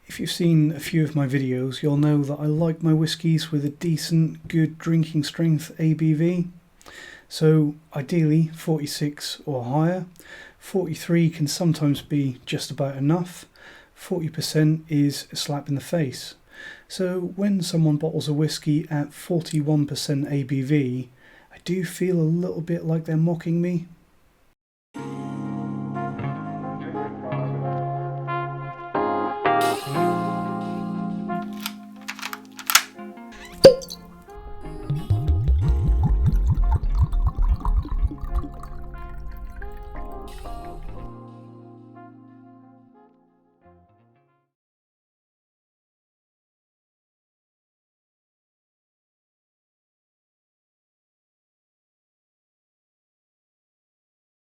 If you've seen a few of my videos, you'll know that I like my whiskies with a decent, good drinking strength ABV. So ideally 46 or higher. 43 can sometimes be just about enough. 40% is a slap in the face. So when someone bottles a whiskey at 41% ABV, I do feel a little bit like they're mocking me.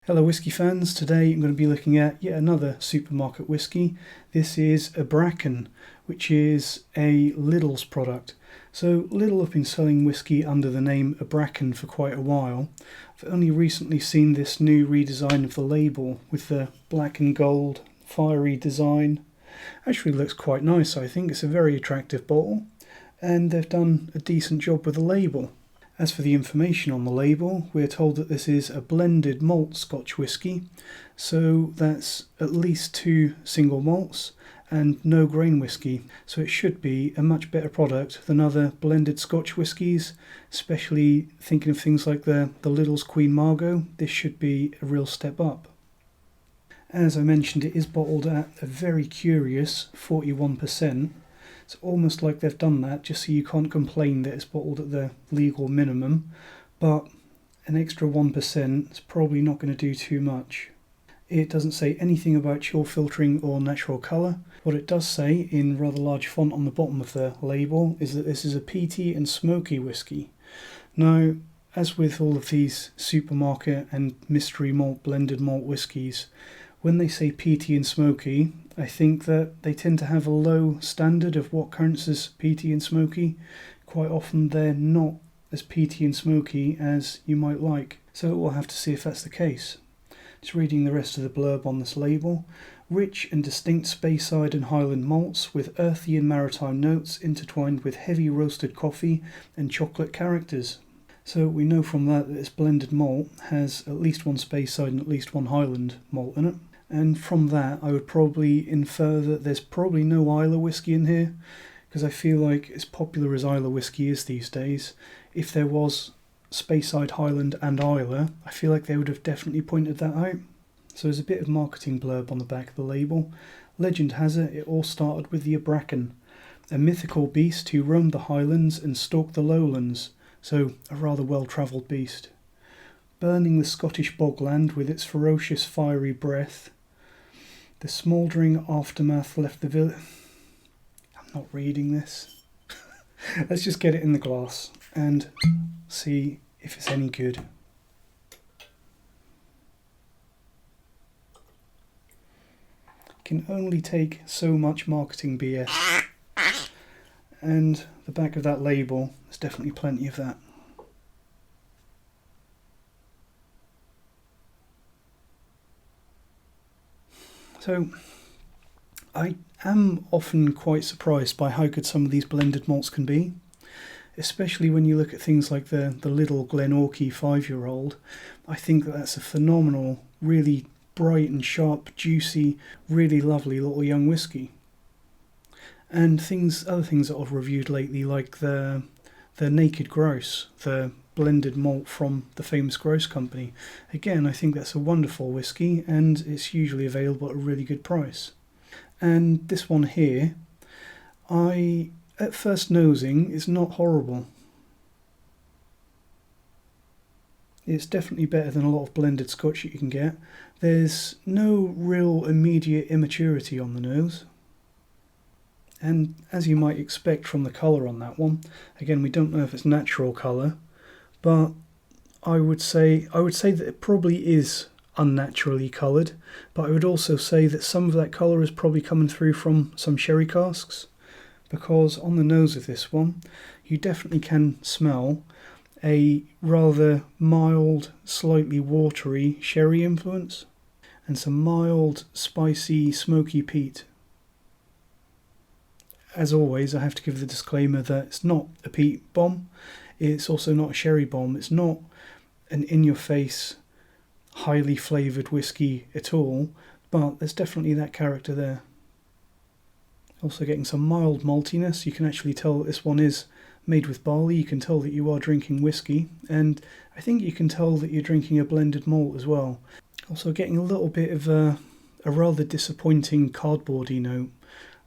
Hello whisky fans, today I'm going to be looking at yet another supermarket whisky. This is Abrachan, which is a Lidl's product. So Lidl have been selling whisky under the name Abrachan for quite a while. I've only recently seen this new redesign of the label with the black and gold fiery design. Actually looks quite nice, I think. It's a very attractive bottle and they've done a decent job with the label. As for the information on the label, we're told that this is a blended malt Scotch whisky, so that's at least 2 single malts and no grain whisky, so it should be a much better product than other blended Scotch whiskies, especially thinking of things like the Lidl's Queen Margot. This should be a real step up. As I mentioned, it is bottled at a very curious 41%. It's almost like they've done that just so you can't complain that it's bottled at the legal minimum, but an extra 1% is probably not going to do too much. It doesn't say anything about chill filtering or natural colour. What it does say in rather large font on the bottom of the label is that this is a peaty and smoky whisky. Now, as with all of these supermarket and mystery malt blended malt whiskies, when they say peaty and smoky, I think that they tend to have a low standard of what counts as peaty and smoky. Quite often they're not as peaty and smoky as you might like, so we'll have to see if that's the case. Just reading the rest of the blurb on this label. Rich and distinct Speyside and Highland malts with earthy and maritime notes intertwined with heavy roasted coffee and chocolate characters. So we know from that this blended malt has at least one Speyside and at least one Highland malt in it. And from that I would probably infer that there's probably no Islay whisky in here, because I feel like as popular as Islay whisky is these days, if there was Speyside, Highland and Islay, I feel like they would have definitely pointed that out. So there's a bit of marketing blurb on the back of the label. Legend has it all started with the Abrachan, a mythical beast who roamed the highlands and stalked the lowlands, so a rather well-travelled beast. Burning the Scottish bogland with its ferocious fiery breath, the smouldering aftermath left the village. I'm not reading this. Let's just get it in the glass and see if it's any good. Can only take so much marketing BS. And the back of that label, there's definitely plenty of that. So I am often quite surprised by how good some of these blended malts can be, especially when you look at things like the Lidl Glenorchy 5-year-old. I think that's a phenomenal, really bright and sharp, juicy, really lovely little young whisky. And other things that I've reviewed lately, like the Naked Grouse, the blended malt from the famous Grouse Company. Again, I think that's a wonderful whisky and it's usually available at a really good price. And this one here, at first nosing, is not horrible. It's definitely better than a lot of blended Scotch that you can get. There's no real immediate immaturity on the nose. And as you might expect from the colour on that one, again, we don't know if it's natural colour, but I would say that it probably is unnaturally coloured, but I would also say that some of that colour is probably coming through from some sherry casks, because on the nose of this one, you definitely can smell a rather mild, slightly watery sherry influence, and some mild, spicy, smoky peat. as always, I have to give the disclaimer that it's not a peat bomb. It's also not a sherry bomb. It's not an in-your-face, highly flavoured whiskey at all, but there's definitely that character there. Also getting some mild maltiness. You can actually tell that this one is made with barley. You can tell that you are drinking whiskey, and I think you can tell that you're drinking a blended malt as well. Also getting a little bit of a rather disappointing cardboardy note,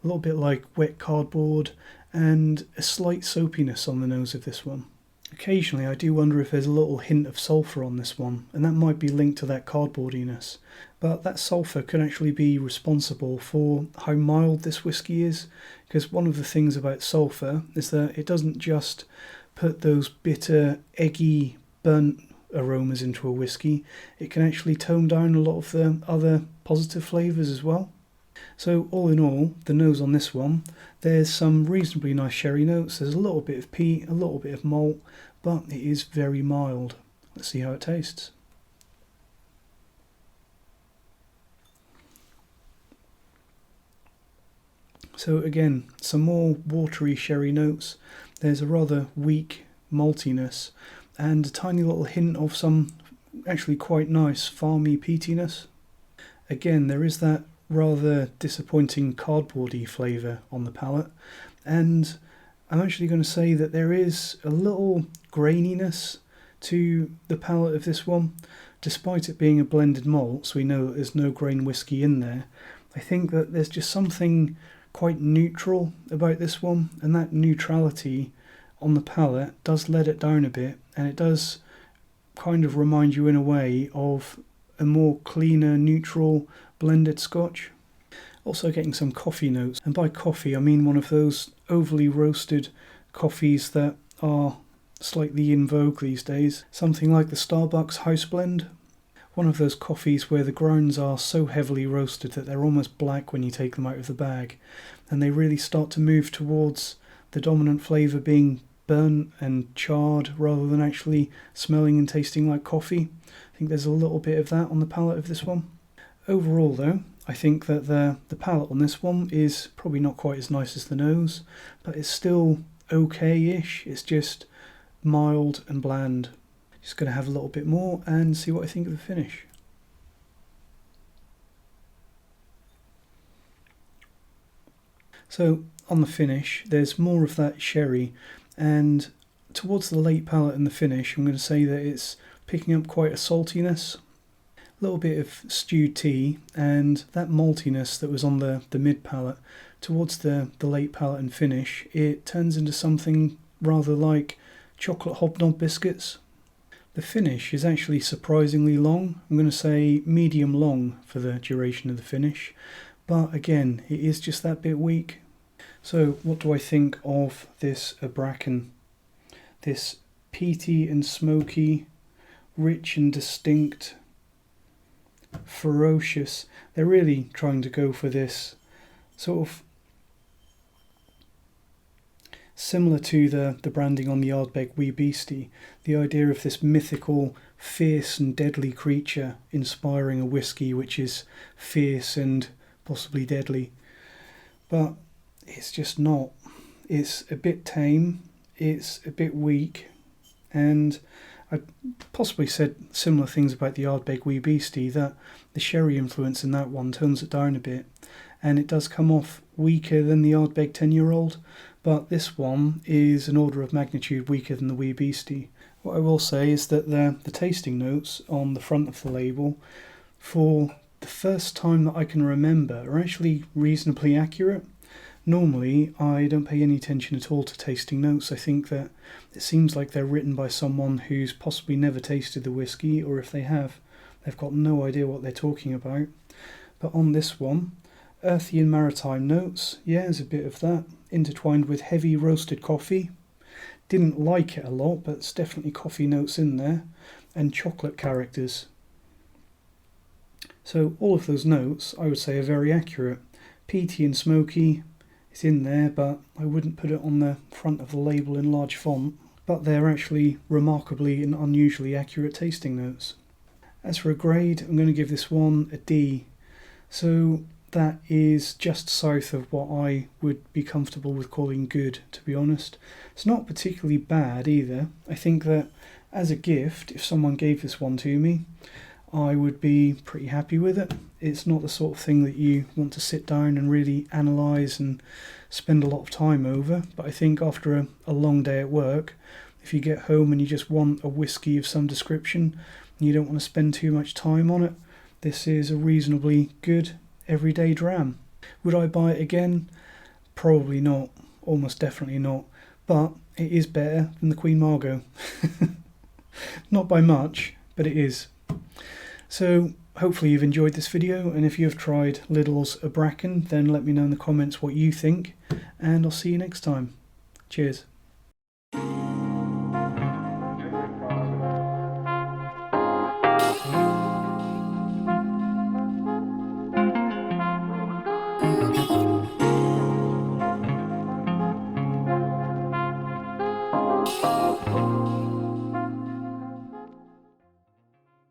a little bit like wet cardboard, and a slight soapiness on the nose of this one. Occasionally I do wonder if there's a little hint of sulphur on this one, and that might be linked to that cardboardiness. But that sulphur could actually be responsible for how mild this whiskey is, because one of the things about sulphur is that it doesn't just put those bitter, eggy, burnt aromas into a whiskey, it can actually tone down a lot of the other positive flavours as well. So all in all, the nose on this one, there's some reasonably nice sherry notes, there's a little bit of peat, a little bit of malt, but it is very mild. Let's see how it tastes. So again, some more watery sherry notes, there's a rather weak maltiness, and a tiny little hint of some actually quite nice farmy peatiness. Again, there is that rather disappointing cardboardy flavour on the palate, and I'm actually going to say that there is a little graininess to the palate of this one. Despite it being a blended malt, so we know that there's no grain whiskey in there, I think that there's just something quite neutral about this one, and that neutrality on the palate does let it down a bit, and it does kind of remind you in a way of a more cleaner, neutral blended Scotch. Also getting some coffee notes, and by coffee I mean one of those overly roasted coffees that are slightly in vogue these days, something like the Starbucks House Blend. One of those coffees where the grounds are so heavily roasted that they're almost black when you take them out of the bag, and they really start to move towards the dominant flavour being burnt and charred rather than actually smelling and tasting like coffee. I think there's a little bit of that on the palate of this one. Overall though, I think that the palate on this one is probably not quite as nice as the nose, but it's still okay-ish. It's just mild and bland. Just going to have a little bit more and see what I think of the finish. So on the finish, there's more of that sherry, and towards the late palate and the finish, I'm going to say that it's picking up quite a saltiness, a little bit of stewed tea, and that maltiness that was on the mid palate. Towards the late palate and finish, it turns into something rather like chocolate hobnob biscuits. The finish is actually surprisingly long. I'm going to say medium long for the duration of the finish, but again, it is just that bit weak. So what do I think of this Abrachan? This peaty and smoky, rich and distinct, ferocious. They're really trying to go for this sort of similar to the branding on the Ardbeg Wee Beastie, the idea of this mythical, fierce and deadly creature inspiring a whiskey which is fierce and possibly deadly. But it's just not. It's a bit tame, it's a bit weak, and I possibly said similar things about the Ardbeg Wee Beastie, that the sherry influence in that one tones it down a bit, and it does come off weaker than the Ardbeg 10-year-old, but this one is an order of magnitude weaker than the Wee Beastie. What I will say is that the tasting notes on the front of the label, for the first time that I can remember, are actually reasonably accurate. Normally, I don't pay any attention at all to tasting notes. I think that it seems like they're written by someone who's possibly never tasted the whiskey, or if they have, they've got no idea what they're talking about. But on this one, earthy and maritime notes, yeah, there's a bit of that, intertwined with heavy roasted coffee. Didn't like it a lot, but it's definitely coffee notes in there, and chocolate characters. So all of those notes, I would say, are very accurate. Peaty and smoky, it's in there, but I wouldn't put it on the front of the label in large font. But they're actually remarkably and unusually accurate tasting notes. As for a grade, I'm going to give this one a D. So that is just south of what I would be comfortable with calling good, to be honest. It's not particularly bad either. I think that as a gift, if someone gave this one to me, I would be pretty happy with it. It's not the sort of thing that you want to sit down and really analyse and spend a lot of time over, but I think after a long day at work, if you get home and you just want a whiskey of some description and you don't want to spend too much time on it, this is a reasonably good everyday dram. Would I buy it again? Probably not, almost definitely not, but it is better than the Queen Margot. Not by much, but it is. So hopefully you've enjoyed this video, and if you have tried Lidl's Abrachan, then let me know in the comments what you think, and I'll see you next time. Cheers. Oh,